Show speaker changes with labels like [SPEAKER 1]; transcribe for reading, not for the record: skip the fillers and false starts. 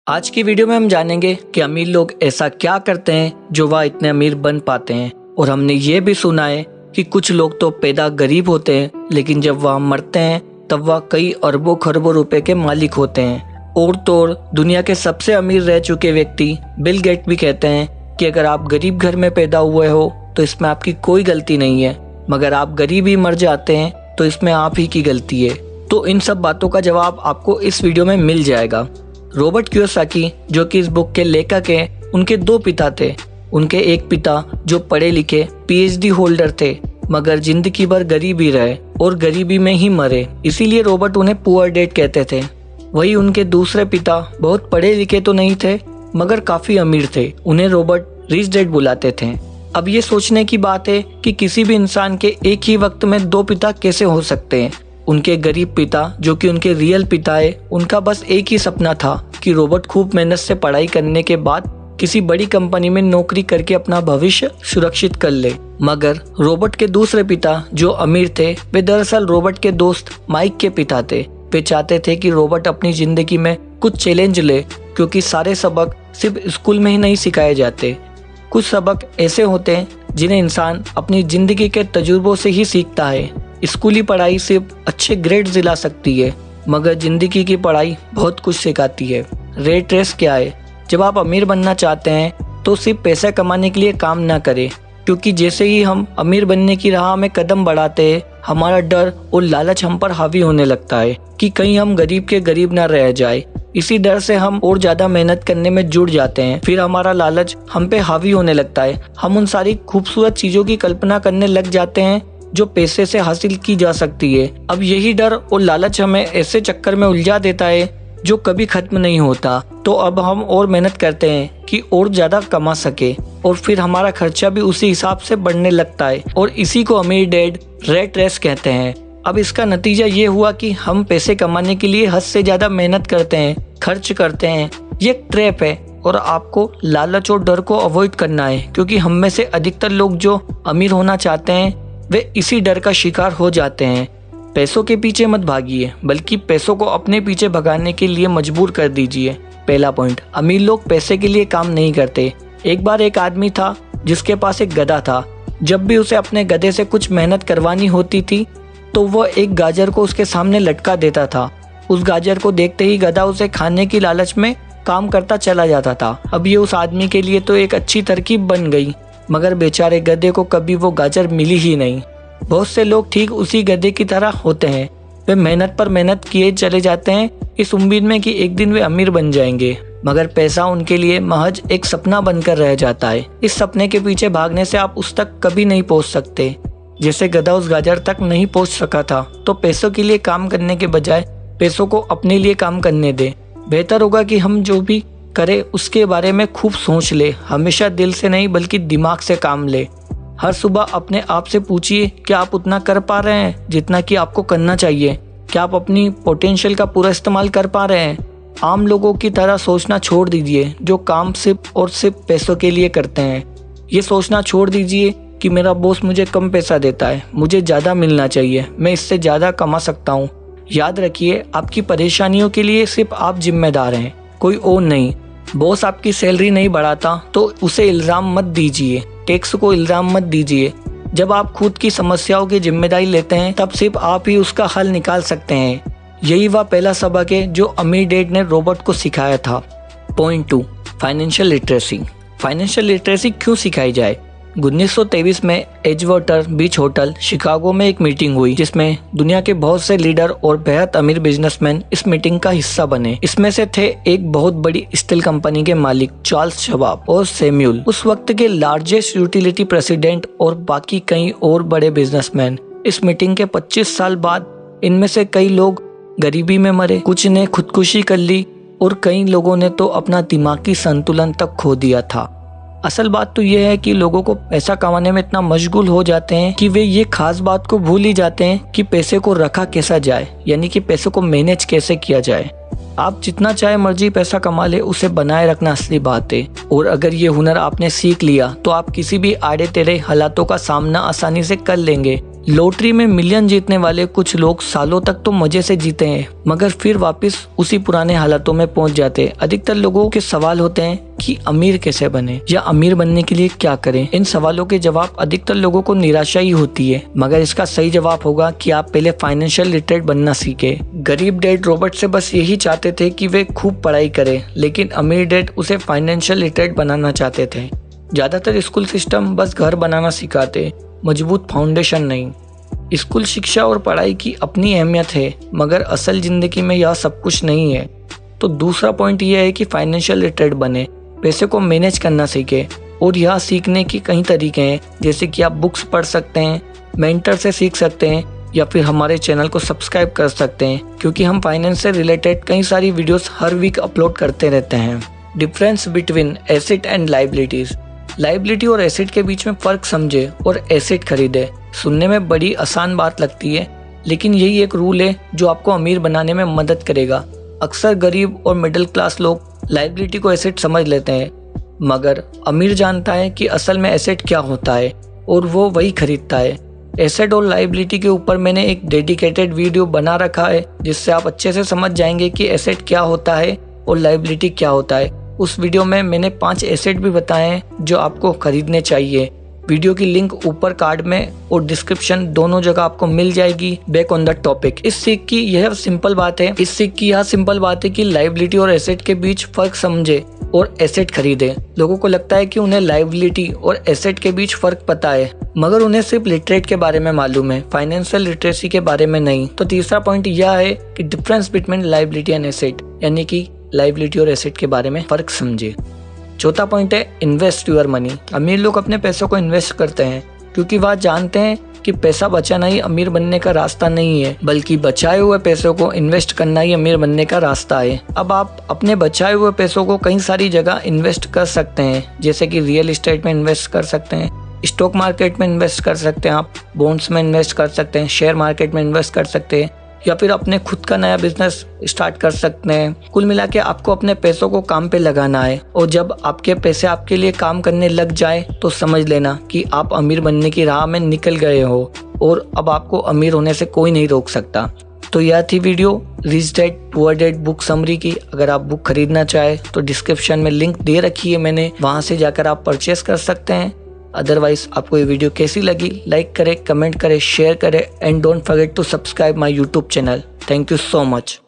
[SPEAKER 1] आज की वीडियो में हम जानेंगे कि अमीर लोग ऐसा क्या करते हैं जो वह इतने अमीर बन पाते हैं। और हमने ये भी सुना है कि कुछ लोग तो पैदा गरीब होते हैं, लेकिन जब वह मरते हैं तब वह कई अरबों खरबों रुपए के मालिक होते हैं। और तो और दुनिया के सबसे अमीर रह चुके व्यक्ति बिल गेट भी कहते हैं कि अगर आप गरीब घर में पैदा हुए हो तो इसमें आपकी कोई गलती नहीं है, मगर आप गरीब ही मर जाते हैं तो इसमें आप ही की गलती है। तो इन सब बातों का जवाब आपको इस वीडियो में मिल जाएगा। रॉबर्ट कियोसाकी जो कि इस बुक के लेखक हैं, उनके दो पिता थे। उनके एक पिता जो पढ़े लिखे पीएचडी होल्डर थे, मगर जिंदगी भर गरीब ही रहे और गरीबी में ही मरे, इसीलिए रॉबर्ट उन्हें पुअर डैड कहते थे। वही उनके दूसरे पिता बहुत पढ़े लिखे तो नहीं थे, मगर काफी अमीर थे। उन्हें रॉबर्ट रिच डैड बुलाते थे। अब ये सोचने की बात है कि किसी भी इंसान के एक ही वक्त में दो पिता कैसे हो सकते हैं। उनके गरीब पिता जो कि उनके रियल पिता है, उनका बस एक ही सपना था कि रॉबर्ट खूब मेहनत से पढ़ाई करने के बाद किसी बड़ी कंपनी में नौकरी करके अपना भविष्य सुरक्षित कर ले। मगर रॉबर्ट के दूसरे पिता जो अमीर थे, वे दरअसल रॉबर्ट के दोस्त माइक के पिता थे। वे चाहते थे कि रॉबर्ट अपनी जिंदगी में कुछ चैलेंज ले, क्योंकि सारे सबक सिर्फ स्कूल में ही नहीं सिखाए जाते। कुछ सबक ऐसे होते हैं जिन्हें इंसान अपनी जिंदगी के तजुर्बों से ही सीखता है। स्कूली पढ़ाई सिर्फ अच्छे ग्रेड्स दिला सकती है, मगर जिंदगी की पढ़ाई बहुत कुछ सिखाती है। रेट रेस क्या है? जब आप अमीर बनना चाहते हैं तो सिर्फ पैसा कमाने के लिए काम ना करें, क्योंकि जैसे ही हम अमीर बनने की राह में कदम बढ़ाते हैं, हमारा डर और लालच हम पर हावी होने लगता है कि कहीं हम गरीब के गरीब ना रह जाए। इसी डर से हम और ज्यादा मेहनत करने में जुट जाते हैं। फिर हमारा लालच हम पे हावी होने लगता है। हम उन सारी खूबसूरत चीजों की कल्पना करने लग जाते हैं जो पैसे से हासिल की जा सकती है। अब यही डर और लालच हमें ऐसे चक्कर में उलझा देता है जो कभी खत्म नहीं होता। तो अब हम और मेहनत करते हैं कि और ज्यादा कमा सके, और फिर हमारा खर्चा भी उसी हिसाब से बढ़ने लगता है। और इसी को अमीर डैड रेट रेस कहते हैं। अब इसका नतीजा ये हुआ कि हम पैसे कमाने के लिए हद से ज्यादा मेहनत करते हैं, खर्च करते हैं। ये एक ट्रैप है और आपको लालच और डर को अवॉइड करना है, क्योंकि हम में से अधिकतर लोग जो अमीर होना चाहते हैं वे इसी डर का शिकार हो जाते हैं। पैसों के पीछे मत भागिए, बल्कि पैसों को अपने पीछे भगाने के लिए मजबूर कर दीजिए। पहला पॉइंट, अमीर लोग पैसे के लिए काम नहीं करते। एक बार एक आदमी था जिसके पास एक गधा था। जब भी उसे अपने गधे से कुछ मेहनत करवानी होती थी तो वह एक गाजर को उसके सामने लटका देता था। उस गाजर को देखते ही गधा उसे खाने की लालच में काम करता चला जाता था। अब ये उस आदमी के लिए तो एक अच्छी तरकीब बन गई, मगर बेचारे गधे को कभी वो गाजर मिली ही नहीं। बहुत से लोग ठीक उसी गधे की तरह होते हैं। वे मेहनत पर मेहनत किए चले जाते हैं इस उम्मीद में कि एक दिन वे अमीर बन जाएंगे, मगर पैसा उनके लिए महज एक सपना बनकर रह जाता है। इस सपने के पीछे भागने से आप उस तक कभी नहीं पहुंच सकते। जैसे गधा उस गाजर तक नहीं पहुंच सका था, तो पैसों के लिए काम करने के बजाय पैसों को अपने लिए काम करने दे। बेहतर होगा कि हम जो भी करे उसके बारे में खूब सोच ले। हमेशा दिल से नहीं बल्कि दिमाग से काम ले। हर सुबह अपने आप से पूछिए कि आप उतना कर पा रहे हैं जितना कि आपको करना चाहिए। क्या आप अपनी पोटेंशियल का पूरा इस्तेमाल कर पा रहे हैं? आम लोगों की तरह सोचना छोड़ दीजिए जो काम सिर्फ और सिर्फ पैसों के लिए करते हैं। ये सोचना छोड़ दीजिए कि मेरा बॉस मुझे कम पैसा देता है, मुझे ज़्यादा मिलना चाहिए, मैं इससे ज़्यादा कमा सकता हूँ। याद रखिए, आपकी परेशानियों के लिए सिर्फ आप जिम्मेदार हैं, कोई और नहीं। बॉस आपकी सैलरी नहीं बढ़ाता तो उसे इल्ज़ाम मत दीजिए, टैक्स को इल्ज़ाम मत दीजिए। जब आप खुद की समस्याओं की जिम्मेदारी लेते हैं तब सिर्फ आप ही उसका हल निकाल सकते हैं। यही वह पहला सबक है जो अमीर डैड ने रॉबर्ट को सिखाया था। Point 2, financial literacy. Financial literacy क्यों सिखाई जाए? 1923 में एजवाटर बीच होटल शिकागो में एक मीटिंग हुई, जिसमें दुनिया के बहुत से लीडर और बेहद अमीर बिजनेसमैन इस मीटिंग का हिस्सा बने। इसमें से थे एक बहुत बड़ी स्टील कंपनी के मालिक चार्ल्स शवाब और सैमुअल, उस वक्त के लार्जेस्ट यूटिलिटी प्रेसिडेंट, और बाकी कई और बड़े बिजनेसमैन। इस मीटिंग के 25 साल बाद इनमें से कई लोग गरीबी में मरे, कुछ ने खुदकुशी कर ली और कई लोगों ने तो अपना दिमागी संतुलन तक खो दिया था। असल बात तो यह है कि लोगों को पैसा कमाने में इतना मशगूल हो जाते हैं कि वे ये खास बात को भूल ही जाते हैं कि पैसे को रखा कैसा जाए, यानी कि पैसे को मैनेज कैसे किया जाए। आप जितना चाहे मर्जी पैसा कमा ले, उसे बनाए रखना असली बात है। और अगर ये हुनर आपने सीख लिया तो आप किसी भी आड़े टेढ़े हालातों का सामना आसानी से कर लेंगे। लॉटरी में मिलियन जीतने वाले कुछ लोग सालों तक तो मजे से जीते हैं, मगर फिर वापस उसी पुराने हालातों में पहुंच जाते हैं। अधिकतर लोगों के सवाल होते हैं कि अमीर कैसे बने या अमीर बनने के लिए क्या करें। इन सवालों के जवाब अधिकतर लोगों को निराशा ही होती है, मगर इसका सही जवाब होगा कि आप पहले फाइनेंशियल लिटरेट बनना सीखे। गरीब डैड रॉबर्ट से बस यही चाहते थे कि वे खूब पढ़ाई करें, लेकिन अमीर डैड उसे फाइनेंशियल लिटरेट बनाना चाहते थे। ज्यादातर स्कूल सिस्टम बस घर बनाना सिखाते, मजबूत फाउंडेशन नहीं। स्कूल शिक्षा और पढ़ाई की अपनी अहमियत है, मगर असल जिंदगी में यह सब कुछ नहीं है। तो दूसरा पॉइंट यह है कि फाइनेंशियल लिटरेट बने, पैसे को मैनेज करना सीखे। और यह सीखने के कई तरीके हैं, जैसे कि आप बुक्स पढ़ सकते हैं, मेंटर से सीख सकते हैं, या फिर हमारे चैनल को सब्सक्राइब कर सकते हैं, क्योंकि हम फाइनेंस से रिलेटेड कई सारी वीडियोस हर वीक अपलोड करते रहते हैं। Difference between asset and liabilities. Liability और एसेट के बीच में फर्क समझे और एसेट खरीदे। सुनने में बड़ी आसान बात लगती है, लेकिन यही एक रूल है जो आपको अमीर बनाने में मदद करेगा। अक्सर गरीब और मिडिल क्लास लोग लायबिलिटी को एसेट समझ लेते हैं, मगर अमीर जानता है कि असल में एसेट क्या होता है और वो वही खरीदता है। एसेट और लायबिलिटी के ऊपर मैंने एक डेडिकेटेड वीडियो बना रखा है, जिससे आप अच्छे से समझ जाएंगे कि एसेट क्या होता है और लायबिलिटी क्या होता है। उस वीडियो में मैंने 5 एसेट भी बताए हैं जो आपको खरीदने चाहिए। वीडियो की लिंक ऊपर कार्ड में और डिस्क्रिप्शन दोनों जगह आपको मिल जाएगी। Back on the topic. इस सीख की यह सिंपल बात है कि लायबिलिटी और एसेट के बीच फर्क समझे और एसेट खरीदे। लोगों को लगता है कि उन्हें लायबिलिटी और एसेट के बीच फर्क पता है, मगर उन्हें सिर्फ लिटरेट के बारे में मालूम है, फाइनेंशियल लिटरेसी के बारे में नहीं। तो तीसरा पॉइंट यह है कि difference between liability and asset, यानी कि लायबिलिटी और एसेट के बारे में फर्क समझे। चौथा पॉइंट है इन्वेस्ट योर मनी। अमीर लोग अपने पैसों को इन्वेस्ट करते हैं, क्योंकि वह जानते हैं कि पैसा बचाना ही अमीर बनने का रास्ता नहीं है, बल्कि बचाए हुए पैसों को इन्वेस्ट करना ही अमीर बनने का रास्ता है। अब आप अपने बचाए हुए पैसों को कई सारी जगह इन्वेस्ट कर सकते हैं, जैसे कि रियल एस्टेट में इन्वेस्ट कर सकते हैं, स्टॉक मार्केट में इन्वेस्ट कर सकते हैं, आप बॉन्ड्स में इन्वेस्ट कर सकते हैं, शेयर मार्केट में इन्वेस्ट कर सकते हैं, या फिर अपने खुद का नया बिजनेस स्टार्ट कर सकते हैं। कुल मिला के आपको अपने पैसों को काम पे लगाना है, और जब आपके पैसे आपके लिए काम करने लग जाए तो समझ लेना कि आप अमीर बनने की राह में निकल गए हो, और अब आपको अमीर होने से कोई नहीं रोक सकता। तो यह थी video rich dad poor dad book summary की। अगर आप बुक खरीदना चाहे तो डिस्क्रिप्शन में लिंक दे रखी है मैंने, वहां से जाकर आप परचेस कर सकते हैं। अदरवाइज आपको ये वीडियो कैसी लगी, लाइक करें, कमेंट करें, शेयर करें, and don't forget to subscribe my YouTube channel. Thank you so much.